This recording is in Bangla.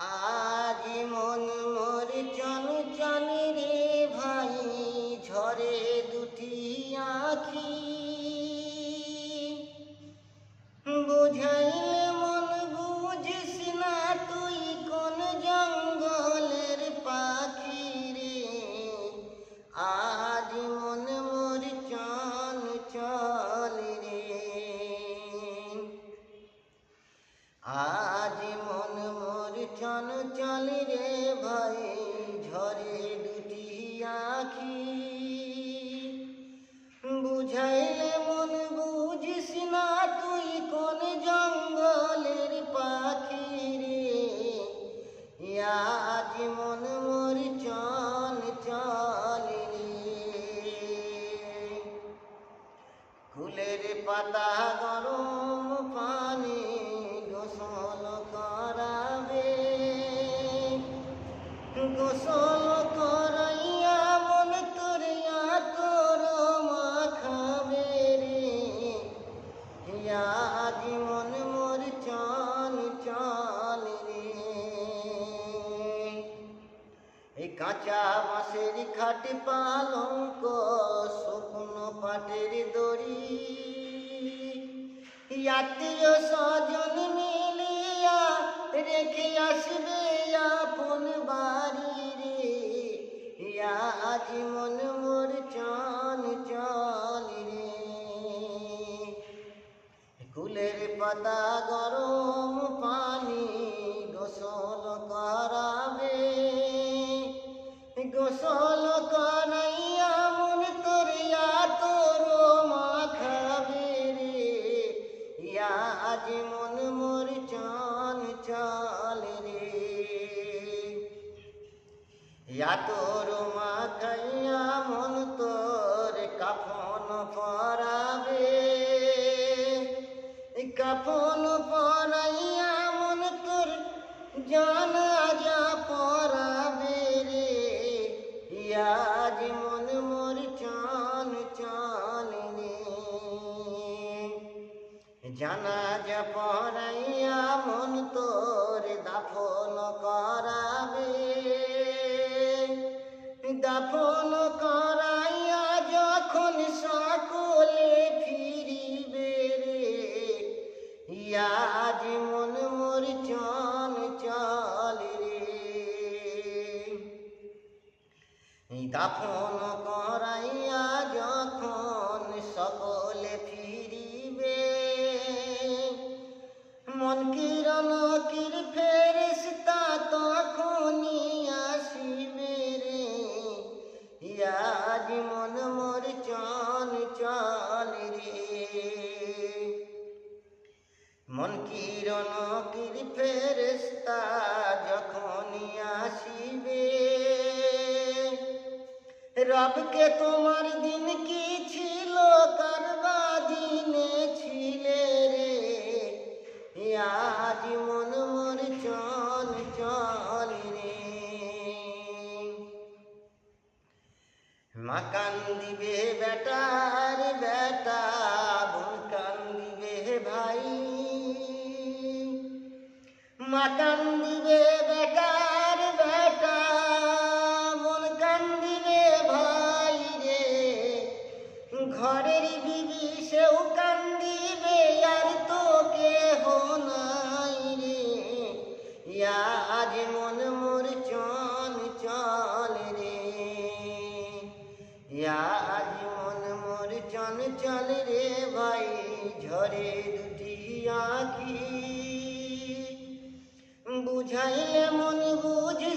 আজি মন মোর চঞ্চল রে ভাই, ঝরে দুটি আখি। বুঝাইলে মন বুঝিস না, তুই কোন জঙ্গলের পাখি রে। আজি মন মোর চঞ্চল রে, আজি মন মোর চঞ্চল রে ভাই, ঝরে দুটি আখি। বুঝাইলে মন বুঝিস না, তুই কোন জঙ্গলের পাখি রে। আজি মন মোর চঞ্চল রে। ফুলের পাতা গরম পানি গোসল করাবে, গোসল করাইয়া মন তোর তোর মাখাবে রে। আজি মন মোর চঞ্চল রে। এই কাঁচা বাঁশের খাট পালঙ্ক, শুকনো পাটের দড়ি, আত্মীয় স্বজন মিলিয়া রেখে আসবে আপন বাড়ি রে। আজি মন মোর চঞ্চল রে। ফুলের পাতা গরম পানি গোসল করাবে, গোসল করাইয়া মন তোর তোর মাখাবে রে। আজি মন মোর চঞ্চল রে। তোর মাখাইয়া মন তোর কাফন পরাবে, কাফন পরাইয়া মন তোর জানাজা পরাবে রে। আজি মন মোর চঞ্চল রে। জানাজা পরাইয়া মন তোর দাফন করাবে, দাফন করাইয়া যখন সকলে ফিরিবে রে। আজি মন মোর চঞ্চল রে। দাফন করাইয়া যখন সকলে ফিরিবে, মনকিরণ কির ফেরেশতা তখনই আসিবে রে। আজি মন মোর চঞ্চল রে। মনকিরণ কির ফেরেশতা যখনই আসিবে, রবকে তোমার দিন কি ছিল, কারবা দিনে ছিলে রে। আজি মন মোর চঞ্চল রে। মা কান্দিবে বেটার বেটা, বোন কান্দিবে ভাই। মা কান্দিবে বেটার বেটা, বোন কান্দিবে ভাই রে। ঘরের বিবি সেও কান্দিবে, আর তো কেহ নাই রে। আজ মন মোর চঞ্চল রে। আজ মন মোর চঞ্চল রে ভাই, ঝরে দুটি আখি। বুঝাইলে মন বুঝে